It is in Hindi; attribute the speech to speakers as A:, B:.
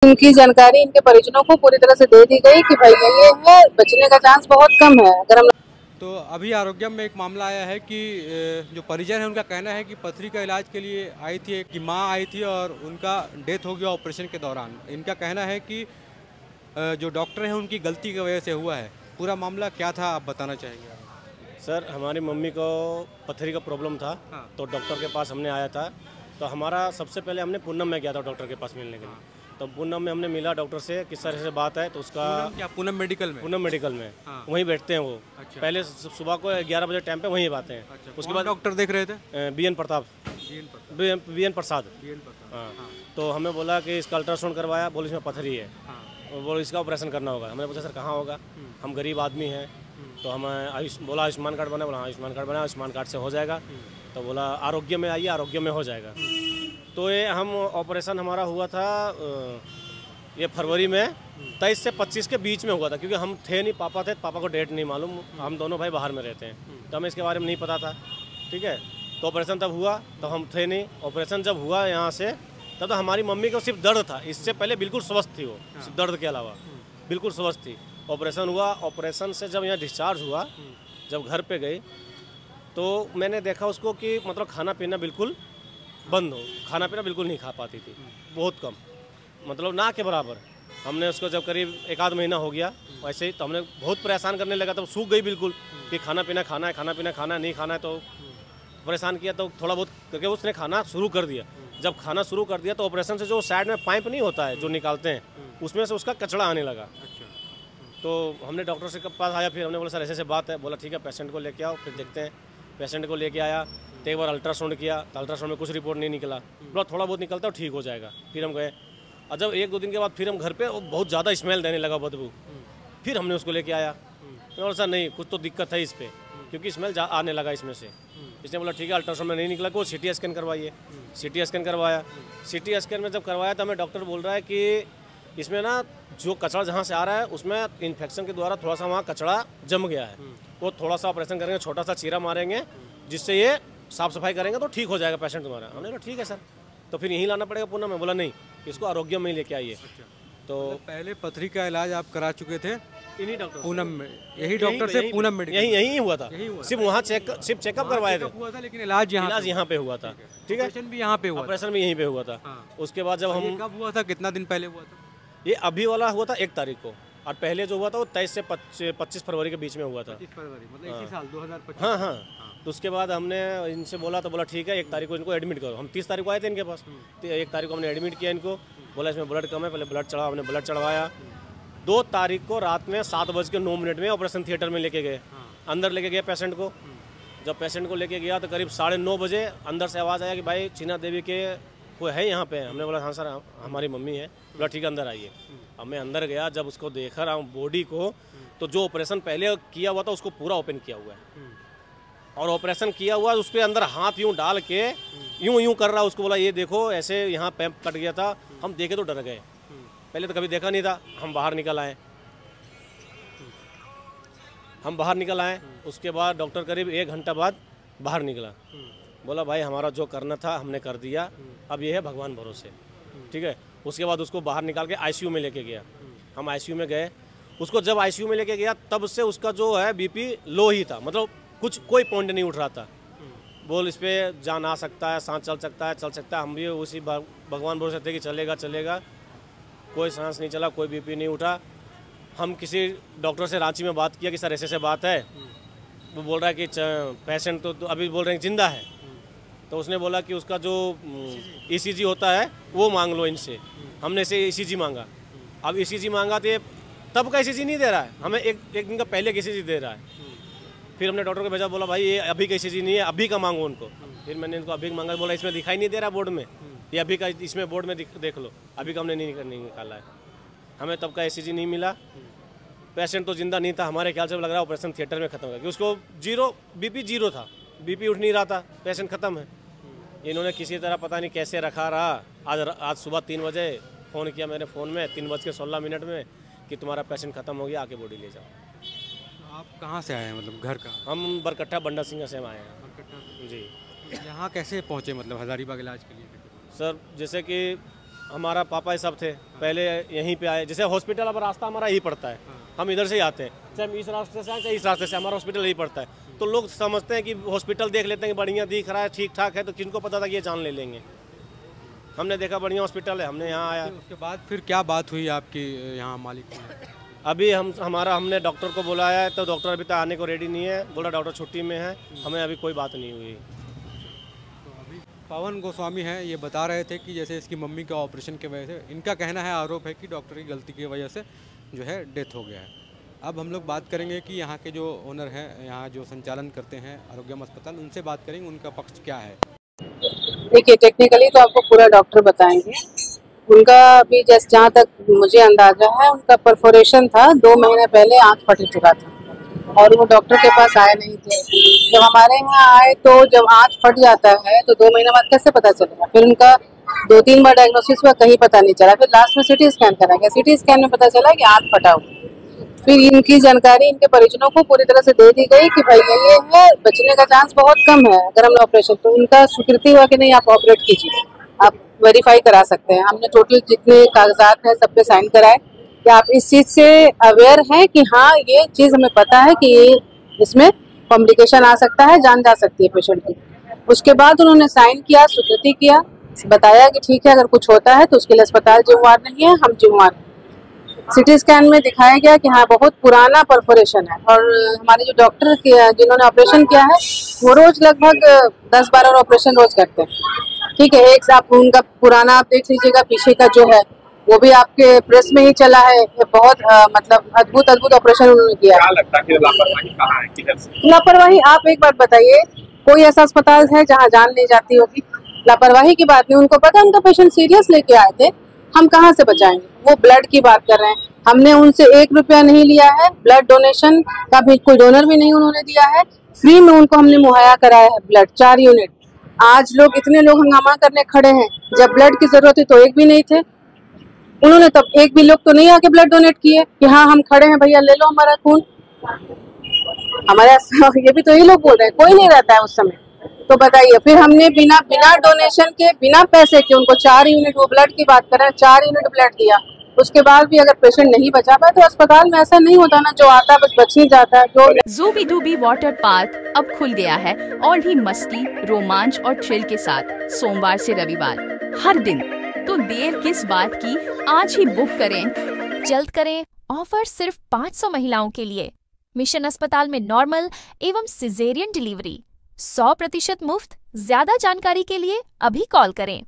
A: इनकी जानकारी इनके परिजनों को पूरी तरह से दे दी गई कि भाई ये है, बचने का चांस बहुत कम है अगर हम।
B: तो अभी आरोग्यम में एक मामला आया है कि जो परिजन है उनका कहना है कि पथरी का इलाज के लिए आई थी, एक की माँ आई थी और उनका डेथ हो गया ऑपरेशन के दौरान। इनका कहना है कि जो डॉक्टर हैं उनकी गलती की वजह से हुआ है। पूरा मामला क्या था आप बताना चाहेंगे?
C: सर, हमारी मम्मी को पथरी का प्रॉब्लम था।
B: हाँ।
C: तो डॉक्टर के पास हमने आया था। तो हमारा सबसे पहले हमने पूनम में गया था डॉक्टर के पास मिलने के लिए। तो पूनम में हमने मिला डॉक्टर से, किस तरह से बात है। तो उसका
B: क्या पूनम मेडिकल में?
C: पूनम मेडिकल में।
B: हाँ।
C: वहीं बैठते हैं वो।
B: अच्छा।
C: पहले सुबह को 11 बजे टाइम पे वहीं आते हैं।
B: अच्छा।
C: उसके बाद
B: डॉक्टर देख रहे थे?
C: B N Pratap, B N Prasad. हाँ। तो हमें बोला कि इसका अल्ट्रासाउंड करवाया, बोले इसमें पथरी है। बोलो इसका ऑपरेशन करना होगा। हमने पूछा सर कहाँ होगा, हम गरीब आदमी हैं। तो हमें बोला आयुष्मान कार्ड बना, बोला आयुष्मान कार्ड बना, आयुष्मान कार्ड से हो जाएगा। तो बोला आरोग्य में आइए, आरोग्य में हो जाएगा। तो ये हम ऑपरेशन हमारा हुआ था ये फरवरी में 23 से 25 के बीच में हुआ था, क्योंकि हम थे नहीं, पापा थे, पापा को डेट नहीं मालूम। हम दोनों भाई बाहर में रहते हैं, तो हमें इसके बारे में नहीं पता था। ठीक है। तो ऑपरेशन तब हुआ, तो हम थे नहीं। ऑपरेशन जब हुआ यहाँ से, तब तो हमारी मम्मी को सिर्फ दर्द था। इससे पहले बिल्कुल स्वस्थ थी वो, सिर्फ दर्द के अलावा बिल्कुल स्वस्थ थी। ऑपरेशन हुआ, ऑपरेशन से जब यहाँ डिस्चार्ज हुआ, जब घर पे गई, तो मैंने देखा उसको कि मतलब खाना पीना बिल्कुल बंद हो, खाना पीना बिल्कुल नहीं खा पाती थी, बहुत कम, मतलब ना के बराबर। हमने उसको जब करीब 1 आध महीना हो गया वैसे ही, तो हमने बहुत परेशान करने लगा। तब सूख गई बिल्कुल कि खाना पीना खाना है, खाना पीना खाना है, नहीं खाना है। तो परेशान किया, तो थोड़ा बहुत करके उसने खाना शुरू कर दिया। जब खाना शुरू कर दिया, तो ऑपरेशन से जो साइड में पाइप नहीं होता है जो निकालते हैं, उसमें से उसका कचड़ा आने लगा। तो हमने डॉक्टर से पास आया, फिर हमने बोला सर ऐसे ऐसे बात है। बोला ठीक है, पेशेंट को लेके आओ, फिर देखते हैं। पेशेंट को लेके आया, तो एक बार अल्ट्रासाउंड किया, तो अल्ट्रासाउंड में कुछ रिपोर्ट नहीं निकला। बोला थोड़ा बहुत निकलता है, ठीक हो जाएगा। फिर हम गए, और जब 1-2 दिन के बाद फिर हम घर पे, वो बहुत ज़्यादा स्मेल देने लगा, बदबू। फिर हमने उसको लेके आया। तो बोला सर नहीं, कुछ तो दिक्कत है इस पर, क्योंकि स्मेल आने लगा इसमें से। इसने बोला ठीक है, अल्ट्रासाउंड में नहीं निकला, को CT स्कैन करवाइए। CT स्कैन करवाया। CT स्कैन में जब करवाया, तो हमें डॉक्टर बोल रहा है कि इसमें ना जो कचरा जहाँ से आ रहा है, उसमें इन्फेक्शन के द्वारा थोड़ा सा वहाँ कचरा जम गया है। वो थोड़ा सा ऑपरेशन करेंगे, छोटा सा चीरा मारेंगे, जिससे ये साफ सफाई करेंगे तो ठीक हो जाएगा पेशेंट तुम्हारा। हमने बोला ठीक है सर, तो फिर यहीं लाना पड़ेगा पूनम में। बोला नहीं, इसको आरोग्य में ही लेके आइए। तो
B: पहले पथरी का इलाज आप करा चुके थे
C: इन्हीं डॉक्टर
B: पूनम में, यही डॉक्टर से पूनम मेडिकल?
C: यहीं हुआ था, सिर्फ वहाँ सिर्फ चेकअप करवाए थे,
B: हुआ था, लेकिन इलाज यहाँ
C: पे हुआ था। ठीक है,
B: ऑपरेशन भी यहाँ पे हुआ?
C: ऑपरेशन भी यहीं पे हुआ था। उसके बाद जब हम,
B: कब हुआ था, कितना दिन पहले हुआ था?
C: ये अभी वाला हुआ था 1 तारीख को, और पहले जो हुआ था वो 23 से 25 फरवरी के बीच में हुआ था।
B: 25 फरवरी मतलब इसी साल 2025?
C: हाँ। तो उसके बाद हमने इनसे बोला, तो बोला ठीक है 1 तारीख को इनको एडमिट करो। हम 30 तारीख को आए थे इनके पास, तो 1 तारीख को हमने एडमिट किया इनको। बोला इसमें ब्लड कम है, पहले ब्लड चढ़ाओ। हमने ब्लड चढ़वाया। 2 तारीख को रात में 7:09 में ऑपरेशन थिएटर में लेके गए, अंदर लेके गए पेशेंट को। जब पेशेंट को लेके गया, तो करीब 9:30 बजे अंदर से आवाज़ आया कि भाई चीना देवी के कोई है यहाँ पे? हमने बोला हाँ सर, हमारी मम्मी है। बोला ठीक है, अंदर आइए। अब मैं अंदर गया, जब उसको देखा रहा हूँ बॉडी को, तो जो ऑपरेशन पहले किया हुआ था उसको पूरा ओपन किया हुआ है, और ऑपरेशन किया हुआ उसके अंदर हाथ यूं डाल के यूं कर रहा। उसको बोला ये देखो, ऐसे यहाँ पैप कट गया था। हम देखे तो डर गए, पहले तो कभी देखा नहीं था। हम बाहर निकल आए। उसके बाद डॉक्टर करीब 1 घंटा बाद बाहर निकला। बोला भाई हमारा जो करना था हमने कर दिया, अब ये है भगवान भरोसे। ठीक है। उसके बाद उसको बाहर निकाल के ICU में लेके गया। हम ICU में गए। उसको जब ICU में लेके गया, तब से उसका जो है BP लो ही था, मतलब कोई पॉइंट नहीं उठ रहा था। बोल इस पर जान आ सकता है, सांस चल सकता है। हम भी उसी भगवान भरोसे थे कि चलेगा। कोई सांस नहीं चला, कोई BP नहीं उठा। हम किसी डॉक्टर से रांची में बात किया कि सर ऐसे बात है। वो बोल रहा है कि पेशेंट तो अभी बोल रहे हैं जिंदा है। तो उसने बोला कि उसका जो ECG होता है वो मांग लो इनसे। हमने इसे ECG मांगा। अब ECG मांगा तो तब का ECG नहीं दे रहा है, हमें एक दिन का पहले का ECG दे रहा है। फिर हमने डॉक्टर को भेजा, बोला भाई ये अभी का ECG नहीं है, अभी का मांगो उनको। फिर मैंने इनको अभी मांगा। बोला इसमें दिखाई नहीं दे रहा बोर्ड में, ये अभी का इसमें बोर्ड में देख लो। अभी का हमने नहीं निकाला है, हमें तब का ECG नहीं मिला। पेशेंट तो जिंदा नहीं था, हमारे ख्याल से लग रहा है ऑपरेशन थिएटर में खत्म हो गया, उसको BP 0 था, BP उठ नहीं रहा था, पेशेंट खत्म है। इन्होंने किसी तरह पता नहीं कैसे रखा रहा। आज सुबह 3 बजे फ़ोन किया मैंने, फ़ोन में 3:16 में कि तुम्हारा पेशेंट खत्म हो गया, आके बॉडी ले जाओ।
B: आप कहाँ से आए हैं, मतलब घर का?
C: हम बरकट्ठा बंडा सिंह से आए हैं जी।
B: यहाँ कैसे पहुँचे, मतलब हज़ारीबाग इलाज के लिए?
C: सर जैसे कि हमारा पापा ही सब थे, पहले यहीं पे आए। जैसे हॉस्पिटल अब रास्ता हमारा यही पड़ता है, हम इधर से ही आते हैं, चाहे हम इस रास्ते से आए चाहे इस रास्ते से, हमारा हॉस्पिटल यही पड़ता है। तो लोग समझते हैं कि हॉस्पिटल देख लेते हैं कि बढ़िया दिख रहा है, ठीक ठाक है, तो किनको पता था कि ये जान ले लेंगे। हमने देखा बढ़िया हॉस्पिटल है, हमने यहाँ आया।
B: उसके बाद फिर क्या बात हुई आपकी यहाँ मालिक से?
C: अभी हमने डॉक्टर को बुलाया है, तो डॉक्टर अभी तक आने को रेडी नहीं है, बोला डॉक्टर छुट्टी में है, हमें अभी कोई बात नहीं हुई।
B: पवन गोस्वामी हैं, ये बता रहे थे कि जैसे इसकी मम्मी के ऑपरेशन की वजह से, इनका कहना है, आरोप है कि डॉक्टर की गलती की वजह से जो है डेथ हो गया है। अब हम लोग बात करेंगे कि यहाँ के जो ओनर हैं, यहाँ जो संचालन करते हैं आरोग्यम अस्पताल, उनसे बात करेंगे उनका पक्ष क्या है।
A: देखिए, टेक्निकली तो आपको पूरा डॉक्टर बताएंगे। उनका अभी जैसे जहाँ तक मुझे अंदाजा है, उनका परफोरेशन था, 2 महीने पहले आँख फट चुका था और वो डॉक्टर के पास आए नहीं थे। जब हमारे यहाँ आए तो जब आँख फट जाता है तो 2 महीने बाद कैसे पता चलेगा? फिर उनका 2-3 बार डायग्नोसिस हुआ, कहीं पता नहीं चला। फिर लास्ट में सिटी स्कैन करा गया, सिटी स्कैन में पता चला कि आँख फटा हुआ। फिर इनकी जानकारी इनके परिजनों को पूरी तरह से दे दी गई कि भाई ये है, बचने का चांस बहुत कम है अगर हमने ऑपरेशन, तो उनका स्वीकृति हुआ कि नहीं आप ऑपरेट कीजिए, आप वेरीफाई करा सकते हैं। हमने टोटल जितने कागजात हैं सब पे साइन कराए कि आप इस चीज़ से अवेयर हैं कि हाँ ये चीज़ हमें पता है कि ये इसमें कॉम्प्लिकेशन आ सकता है, जान जा सकती है पेशेंट की। उसके बाद उन्होंने साइन किया, स्वीकृति किया, बताया कि ठीक है अगर कुछ होता है तो उसके लिए अस्पताल जिम्मेवार नहीं है, हम जिम्मेवार हैं। सिटी स्कैन में दिखाया गया कि हाँ बहुत पुराना परफोरेशन है और हमारे जो डॉक्टर जिन्होंने ऑपरेशन किया है वो रोज लगभग 10-12 ऑपरेशन रोज करते हैं। ठीक है, एक आप उनका पुराना आप देख लीजिएगा, पीछे का जो है वो भी आपके प्रेस में ही चला है। बहुत मतलब अद्भुत ऑपरेशन उन्होंने किया। क्या लगता है कि लापरवाही कहाँ है, किधर से लापरवाही? आप एक बात बताइए, कोई ऐसा अस्पताल है जहाँ जान ली जाती होगी? लापरवाही की बात नहीं, उनको पता उनका पेशेंट सीरियस लेके आए थे, हम कहाँ से बचाएंगे? वो ब्लड की बात कर रहे हैं, हमने उनसे 1 रुपया नहीं लिया है, ब्लड डोनेशन का भी कोई डोनर भी नहीं उन्होंने दिया है, फ्री में उनको हमने मुहैया कराया है ब्लड, 4 यूनिट। आज लोग इतने लोग हंगामा करने खड़े हैं, जब ब्लड की जरूरत थी तो एक भी नहीं थे, उन्होंने तब एक भी लोग तो नहीं आके ब्लड डोनेट किए कि हाँ हम खड़े हैं भैया ले लो हमारा खून। हमारे ये भी तो ये लोग बोल रहे हैं, कोई नहीं रहता है उस समय। तो बताइए, फिर हमने बिना डोनेशन के, बिना पैसे के उनको 4 यूनिट, वो ब्लड की बात कर रहे हैं, 4 यूनिट ब्लड दिया। उसके बाद भी अगर पेशेंट नहीं बचा पाए तो अस्पताल में ऐसा नहीं होता ना, जो आता है बस बच ही जाता है। जो
D: ज़ूबी डूबी वाटर पार्क अब खुल गया है और भी मस्ती, रोमांच और थ्रिल के साथ सोमवार से रविवार हर दिन। तो देर किस बात की, आज ही बुक करें, जल्द करें। ऑफर सिर्फ 500 महिलाओं के लिए। मिशन अस्पताल में नॉर्मल एवं सिजेरियन डिलीवरी 100% मुफ्त। ज्यादा जानकारी के लिए अभी कॉल करें।